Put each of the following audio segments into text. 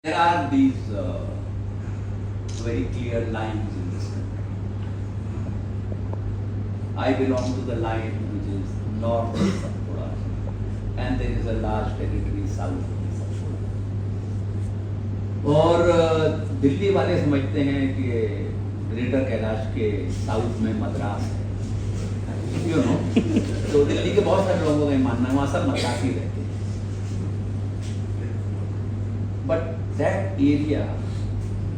There are these very clear lines in this country. I belong to the line which is north of Satpura, and there is a large territory south of Satpura. और दिल्ली वाले समझते हैं कि greater Kailash के south में मद्रास है, you know. तो दिल्ली के बहुत सारे लोगों का ये मानना है वहाँ सब मद्रासी रहते हैं। But that area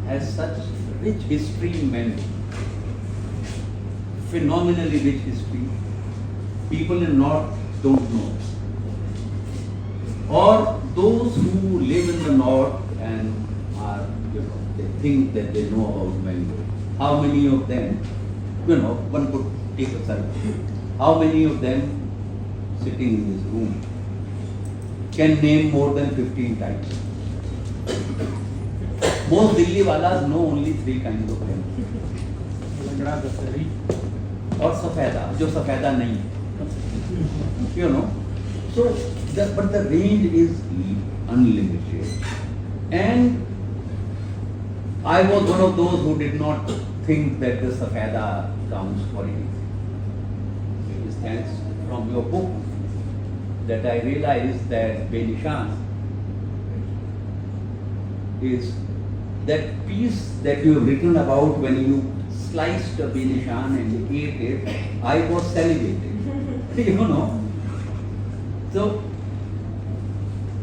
has such rich history in memory, phenomenally rich history. People in North don't know. Or those who live in the North and are, they think that they know about Mangalore. How many of them, one could take a survey. How many of them sitting in this room can name more than 15 types? Most Delhi walas know only 3 kinds of them. और सफेदा, जो सफेदा नहीं है, So, but the range is unlimited. And I was one of those who did not think that the safeda counts for anything. It is thanks from your book that I realized that Benishan is that piece that you have written about when you sliced a Benishan and ate it. I was salivating. So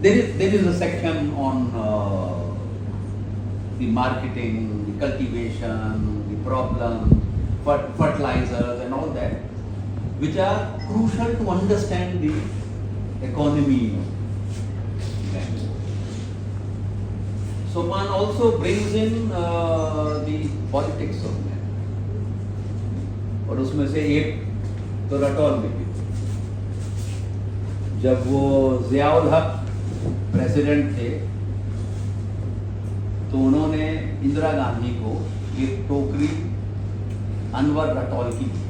there is a section on the marketing, the cultivation, the problem, fertilizers and all that, which are crucial to understand the economy. Sopan also brings in the politics of man. और उसमें से एक तो रटौल में भी, जब वो ज़ियाउल हक प्रेसिडेंट थे तो उन्होंने इंदिरा गांधी को एक टोकरी अनवर रटौल की दी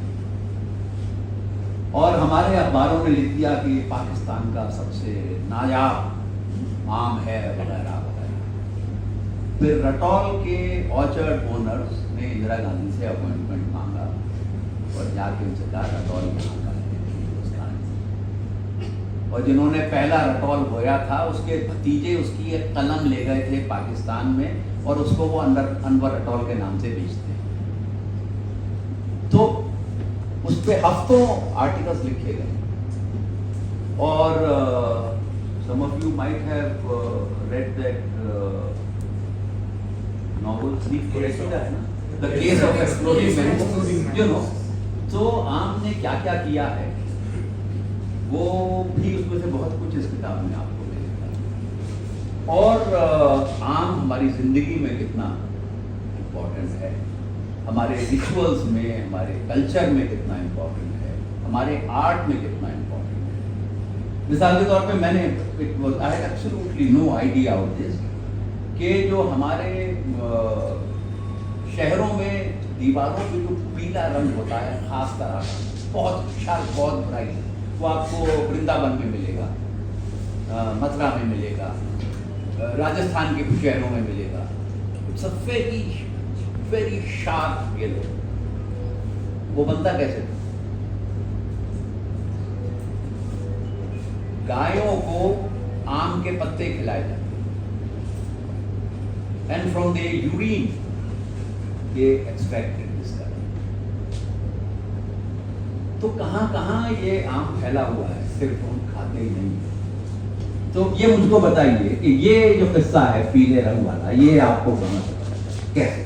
और हमारे अखबारों ने लिख दिया कि पाकिस्तान का सबसे नायाब आम है वगैरह वगैरह। फिर रटौल के ऑर्चर्ड ओनर्स ने इंदिरा गांधी से अपॉइंटमेंट मांगा और जाके उनसे कहा रटौल यहाँ का है हिंदुस्तान। और जिन्होंने पहला रटौल बोया था उसके भतीजे उसकी एक कलम ले गए थे पाकिस्तान में और उसको वो अनवर रटौल के नाम से बेचते हैं। तो उस पर हफ्तों आर्टिकल्स लिखे गए और some of you might have read that novel The Case of Exploding Man, तो आम ने क्या क्या किया है वो भी उसमें से बहुत कुछ इस किताब में आपको मिलेगा। और आम हमारी जिंदगी में कितना इम्पोर्टेंट है, हमारे रिचुअल्स में, हमारे कल्चर में कितना इम्पोर्टेंट है, हमारे आर्ट में कितना इम्पोर्टेंट है। मिसाल के तौर पे मैंने I had absolutely no idea of this कि जो हमारे शहरों में दीवारों पे जो पीला रंग होता है खास तरह का, बहुत शार्प, बहुत ब्राइट, वो आपको वृंदावन में मिलेगा, मथुरा में मिलेगा, राजस्थान के कुछ शहरों में मिलेगा। It's a very sharp yellow. वो बनता कैसे? गायों को आम के पत्ते खिलाए जाते हैं एंड फ्रॉम द यूरिन ये एक्सट्रैक्टेड दिस कलर। तो कहाँ कहाँ ये आम फैला हुआ है, सिर्फ हम खाते ही नहीं। तो ये मुझको बताइए कि ये जो किस्सा है पीले रंग वाला, ये आपको कहाँ से पता चला, कैसे?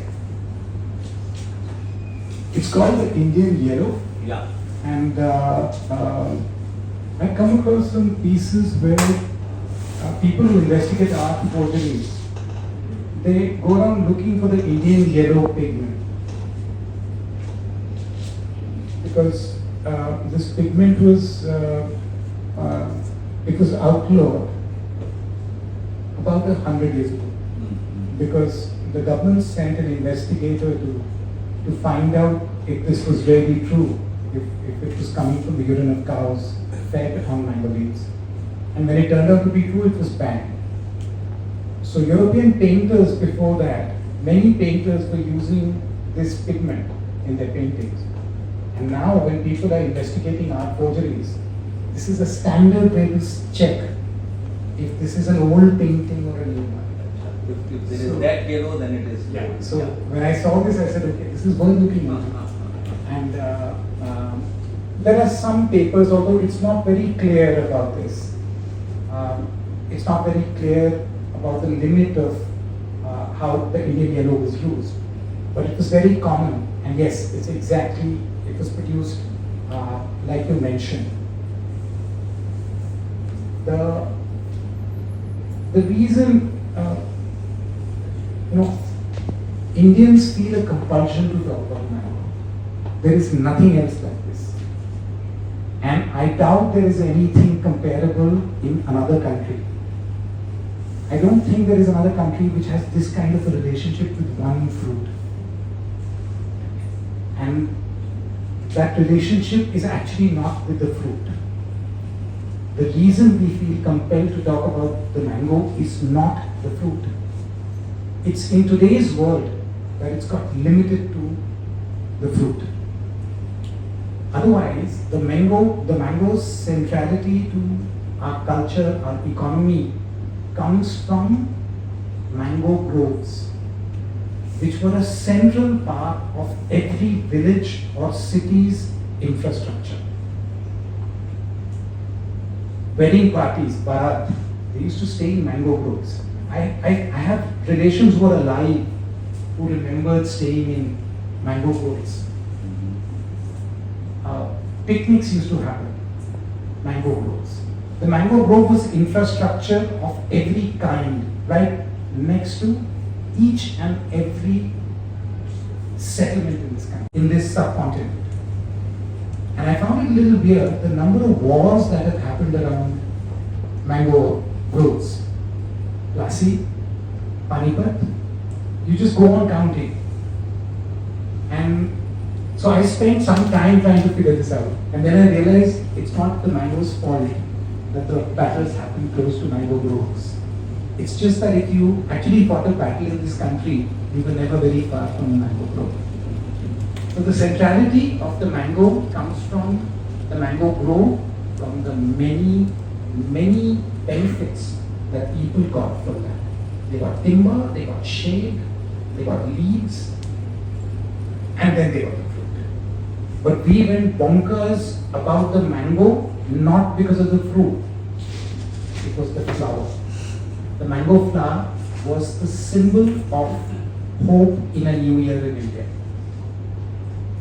It's called the Indian yellow. Yeah. And I come across some pieces where people who investigate art forgeries, they go around looking for the Indian yellow pigment. Because this pigment was it was outlawed about 100 years ago. Because the government sent an investigator to find out if this was really true, if it was coming from the urine of cows fed on mango leaves. And when it turned out to be true, it was banned. So European painters before that, many painters were using this pigment in their paintings. And now when people are investigating art forgeries, this is a standard way to check if this is an old painting or a new one. If there is So- that yellow, then it is. Yeah. So when I saw this, I said, okay, this is worth looking into. And there are some papers, although it's not very clear about this. It's not very clear about the limit of how the Indian yellow was used. But it was very common. And yes, it's exactly, it was produced like you mentioned. The reason, Indians feel a compulsion to talk about mango. There is nothing else like this. And I doubt there is anything comparable in another country. I don't think there is another country which has this kind of a relationship with one fruit. And that relationship is actually not with the fruit. The reason we feel compelled to talk about the mango is not the fruit. It's in today's world that it's got limited to the fruit. Otherwise, the mango's centrality to our culture, our economy, comes from mango groves, which were a central part of every village or city's infrastructure. Wedding parties, Bharat, they used to stay in mango groves. I have relations who are alive who remembered staying in mango groves. Picnics used to happen, mango groves. The mango grove was infrastructure of every kind, right next to each and every settlement in this country, in this subcontinent. And I found it a little weird, the number of wars that have happened around mango groves. Plassey, Panipat, you just go on counting. And so I spent some time trying to figure this out. And then I realized it's not the mango's fault that the battles happen close to mango groves. It's just that if you actually fought a battle in this country, you were never very far from a mango grove. So the centrality of the mango comes from the mango grove, from the many, many benefits that people got from that. They got timber, they got shade, they got leaves, and then they got the fruit. But we went bonkers about the mango, not because of the fruit, it was the flower. The mango flower was the symbol of hope in a new year in India.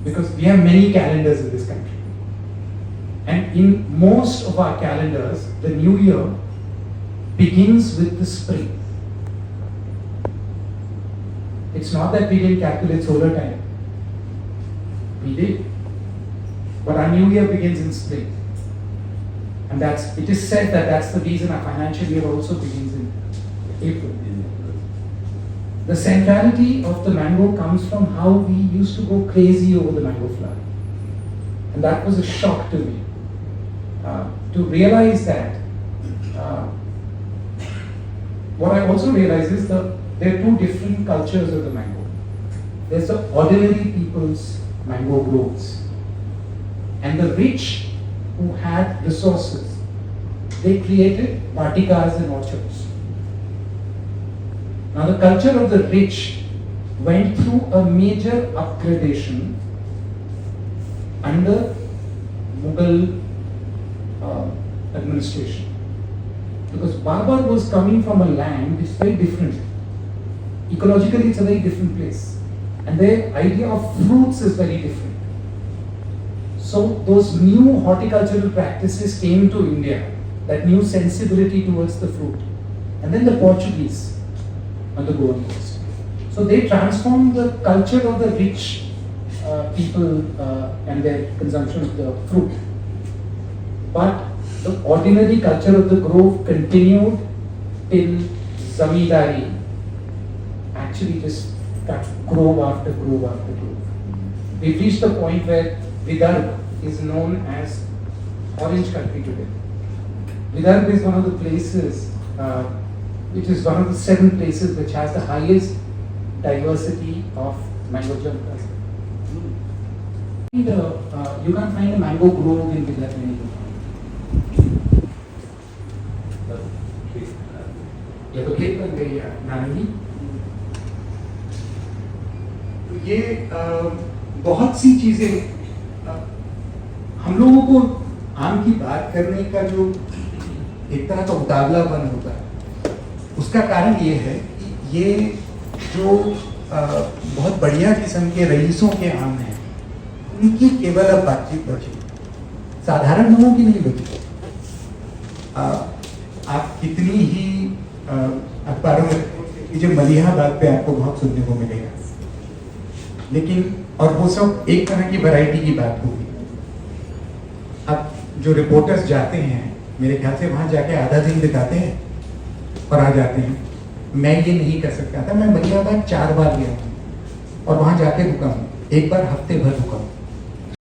Because we have many calendars in this country. And in most of our calendars, the new year begins with the spring. It's not that we didn't calculate solar time. We did. But our new year begins in spring. And it is said that that's the reason our financial year also begins in April. The centrality of the mango comes from how we used to go crazy over the mango flower. And that was a shock to me. To realize that, what I also realized is that there are two different cultures of the mango. There's the ordinary people's mango groves. And the rich who had resources, they created vatikas and orchards. Now the culture of the rich went through a major upgradation under Mughal administration. Because Babar was coming from a land which is very different. Ecologically it's a very different place. And their idea of fruits is very different. So those new horticultural practices came to India, that new sensibility towards the fruit. And then the Portuguese on the Goan coast. So they transformed the culture of the rich people and their consumption of the fruit. But the ordinary culture of the grove continued till Zamindari actually just cut grove after grove after grove. We've reached the point where Vidarbha is known as orange country today. Vidarbha is one of the places which is one of the 7 places which has the highest diversity of mango junkas. And you can't find a mango grove in Vizag. ये तो खेत बन गई है नारंगी। तो ये बहुत सी चीजें हम लोगों को आम की बात करने का जो एक तरह का उतावलापन होता है, उसका कारण ये है कि ये जो बहुत बढ़िया किस्म के रईसों के आम हैं, उनकी केवल अब बातचीत बची, साधारण लोगों की नहीं बची। आप कितनी ही अखबारों में जो मलिहा बात पे आपको बहुत सुनने को मिलेगा, लेकिन और वो सब एक तरह की वैरायटी की बात होगी। अब जो रिपोर्टर्स जाते हैं, मेरे ख्याल से वहाँ जाके आधा दिन बिताते हैं और आ जाते हैं। मैं ये नहीं कर सकता था। मैं मलिहाबाद 4 बार गया हूँ और वहाँ जाके रुका हूँ, एक बार हफ्ते भर रुका हूँ।